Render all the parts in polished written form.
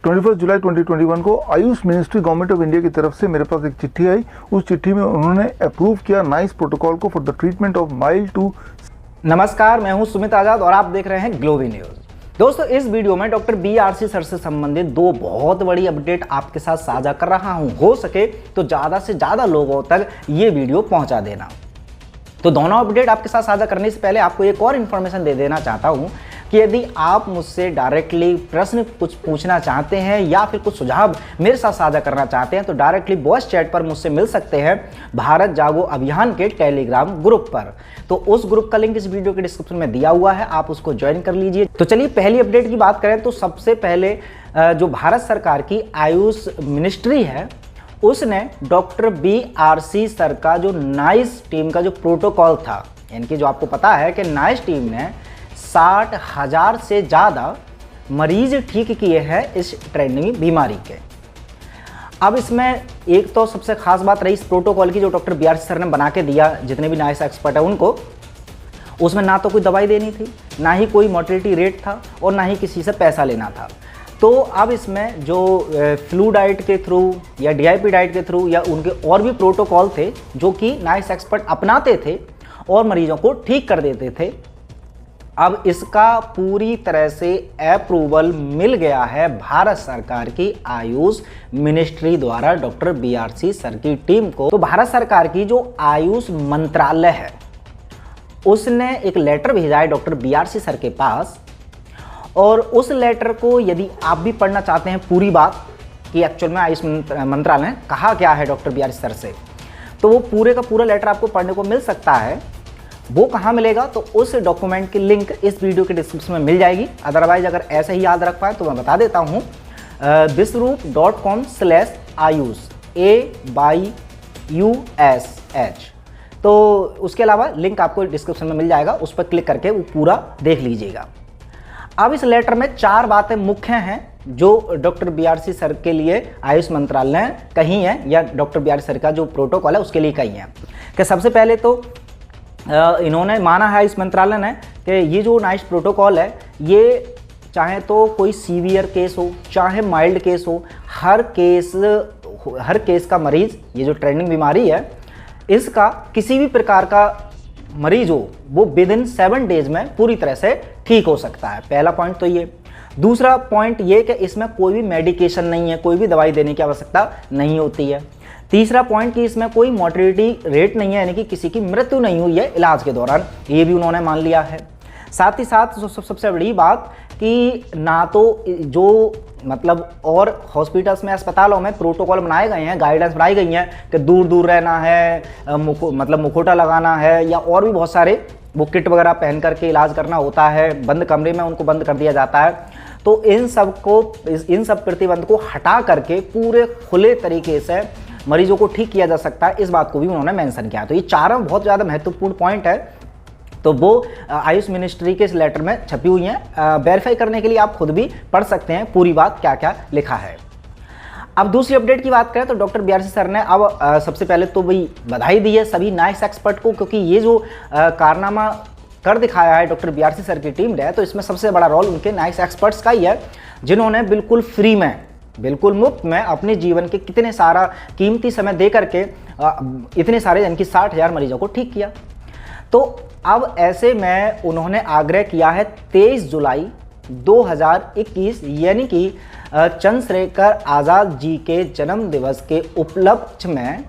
21 जुलाई 2021 को Ayush ministry government of India की तरफ से मेरे पास एक चिट्ठी आई। उस चिट्ठी में उन्होंने अप्रूव किया नाइस प्रोटोकॉल को for the treatment of mild to. नमस्कार, मैं हूं सुमित आजाद और आप देख रहे हैं ग्लोबी न्यूज। दोस्तों, इस वीडियो में डॉक्टर BRC सर से संबंधित दो बहुत बड़ी अपडेट आपके साथ साझा कर रहा हूं। हो सके तो ज़्यादा से ज़्यादा लोगों तक ये वीडियो पहुंचा देना। तो दोनों अपडेट आपके साथ साझा करने से पहले आपको एक और इन्फॉर्मेशन दे देना चाहता हूं कि यदि आप मुझसे डायरेक्टली प्रश्न कुछ पूछना चाहते हैं या फिर कुछ सुझाव मेरे साथ साझा करना चाहते हैं तो डायरेक्टली वॉइस चैट पर मुझसे मिल सकते हैं भारत जागो अभियान के टेलीग्राम ग्रुप पर। तो उस ग्रुप का लिंक इस वीडियो के डिस्क्रिप्शन में दिया हुआ है, आप उसको ज्वाइन कर लीजिए। तो चलिए पहली अपडेट की बात करें तो सबसे पहले जो भारत सरकार की आयुष मिनिस्ट्री है उसने डॉक्टर BRC सर का जो नाइस टीम का जो प्रोटोकॉल था, इनकी जो आपको पता है कि नाइस टीम ने 60,000 से ज़्यादा मरीज ठीक किए हैं इस ट्रेंडिंग बीमारी के। अब इसमें एक तो सबसे खास बात रही इस प्रोटोकॉल की जो डॉक्टर BRC सर ने बना के दिया, जितने भी नाइस एक्सपर्ट है उनको, उसमें ना तो कोई दवाई देनी थी, ना ही कोई मोर्टेलिटी रेट था और ना ही किसी से पैसा लेना था। तो अब इसमें जो फ्लू डाइट के थ्रू या DIP डाइट के थ्रू या उनके और भी प्रोटोकॉल थे जो कि नाइस एक्सपर्ट अपनाते थे और मरीजों को ठीक कर देते थे, अब इसका पूरी तरह से अप्रूवल मिल गया है भारत सरकार की आयुष मिनिस्ट्री द्वारा डॉक्टर BRC सर की टीम को। तो भारत सरकार की जो आयुष मंत्रालय है उसने एक लेटर भेजा है डॉक्टर BRC सर के पास, और उस लेटर को यदि आप भी पढ़ना चाहते हैं पूरी बात कि एक्चुअल में आयुष मंत्रालय ने कहा क्या है डॉक्टर BRC सर से, तो वो पूरे का पूरा लेटर आपको पढ़ने को मिल सकता है। वो कहाँ मिलेगा तो उस डॉक्यूमेंट की लिंक इस वीडियो के डिस्क्रिप्शन में मिल जाएगी। अदरवाइज अगर ऐसे ही याद रख पाए तो मैं बता देता हूँ, visroop.com/ayush AYUSH। तो उसके अलावा लिंक आपको डिस्क्रिप्शन में मिल जाएगा, उस पर क्लिक करके वो पूरा देख लीजिएगा। अब इस लेटर में 4 बातें मुख्य हैं जो डॉक्टर BRC सर के लिए आयुष मंत्रालय ने कही हैं या डॉक्टर BRC सर का जो प्रोटोकॉल है उसके लिए कही हैं कि सबसे पहले तो इन्होंने माना है इस मंत्रालय ने कि ये जो नाइस प्रोटोकॉल है ये चाहे तो कोई सीवियर केस हो चाहे माइल्ड केस हो, हर केस का मरीज़, ये जो ट्रेंडिंग बीमारी है इसका किसी भी प्रकार का मरीज हो वो विदिन 7 डेज में पूरी तरह से ठीक हो सकता है। पहला पॉइंट तो ये। दूसरा पॉइंट ये कि इसमें कोई भी मेडिकेशन नहीं है, कोई भी दवाई देने की आवश्यकता नहीं होती है। तीसरा पॉइंट कि इसमें कोई मोर्टेलिटी रेट नहीं है, यानी कि किसी की मृत्यु नहीं हुई है इलाज के दौरान, ये भी उन्होंने मान लिया है। साथ ही साथ सबसे बड़ी बात कि ना तो जो मतलब और हॉस्पिटल्स में, अस्पतालों में प्रोटोकॉल बनाए गए हैं, गाइडेंस बनाई गई हैं कि दूर दूर रहना है, मतलब मुखौटा लगाना है या और भी बहुत सारे वो किट वगैरह पहन करके इलाज करना होता है, बंद कमरे में उनको बंद कर दिया जाता है। तो इन सब प्रतिबंध को हटा करके पूरे खुले तरीके से मरीजों को ठीक किया जा सकता है, इस बात को भी उन्होंने मेंशन किया। तो ये चारों बहुत ज़्यादा महत्वपूर्ण पॉइंट है, तो वो आयुष मिनिस्ट्री के इस लेटर में छपी हुई हैं। वेरीफाई करने के लिए आप खुद भी पढ़ सकते हैं पूरी बात क्या क्या लिखा है। अब दूसरी अपडेट की बात करें तो डॉक्टर BRC सर ने अब सबसे पहले तो भाई बधाई दी है सभी नाइस एक्सपर्ट को, क्योंकि ये जो कारनामा कर दिखाया है डॉक्टर BRC सर की टीम ने, तो इसमें सबसे बड़ा रोल उनके नाइस एक्सपर्ट्स का ही है जिन्होंने बिल्कुल फ्री में, बिल्कुल मुफ्त में अपने जीवन के कितने सारा कीमती समय दे करके इतने सारे यानी कि 60,000 मरीजों को ठीक किया। तो अब ऐसे में उन्होंने आग्रह किया है 23 जुलाई 2021 यानी कि चंद्रशेखर आज़ाद जी के जन्म दिवस के उपलक्ष्य में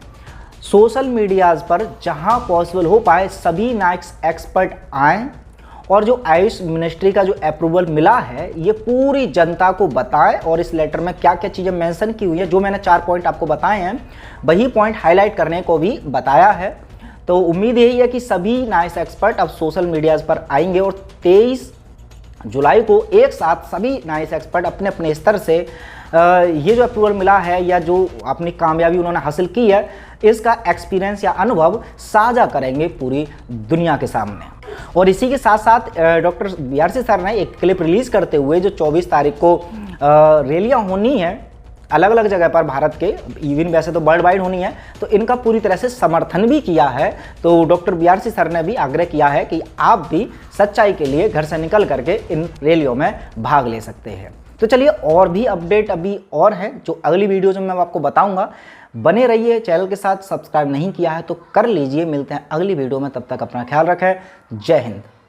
सोशल मीडियाज़ पर जहां पॉसिबल हो पाए सभी नाइस एक्सपर्ट आएँ और जो आयुष मिनिस्ट्री का जो अप्रूवल मिला है ये पूरी जनता को बताएं, और इस लेटर में क्या क्या चीज़ें मेंशन की हुई हैं, जो मैंने 4 पॉइंट आपको बताए हैं वही पॉइंट हाईलाइट करने को भी बताया है। तो उम्मीद यही है कि सभी नाइस एक्सपर्ट अब सोशल मीडियाज़ पर आएंगे और 23 जुलाई को एक साथ सभी नाइस एक्सपर्ट अपने अपने स्तर से ये जो अप्रूवल मिला है या जो अपनी कामयाबी उन्होंने हासिल की है इसका एक्सपीरियंस या अनुभव साझा करेंगे पूरी दुनिया के सामने। और इसी के साथ साथ डॉक्टर BRC सर ने एक क्लिप रिलीज़ करते हुए जो 24 तारीख को रैलियाँ होनी है अलग अलग जगह पर भारत के, इवन वैसे तो वर्ल्ड वाइड होनी है, तो इनका पूरी तरह से समर्थन भी किया है। तो डॉक्टर BRC सर ने भी आग्रह किया है कि आप भी सच्चाई के लिए घर से निकल करके इन रैलियों में भाग ले सकते हैं। तो चलिए और भी अपडेट अभी और है जो अगली वीडियो में मैं आपको बताऊंगा। बने रहिए चैनल के साथ, सब्सक्राइब नहीं किया है तो कर लीजिए। मिलते हैं अगली वीडियो में, तब तक अपना ख्याल रखें। जय हिंद।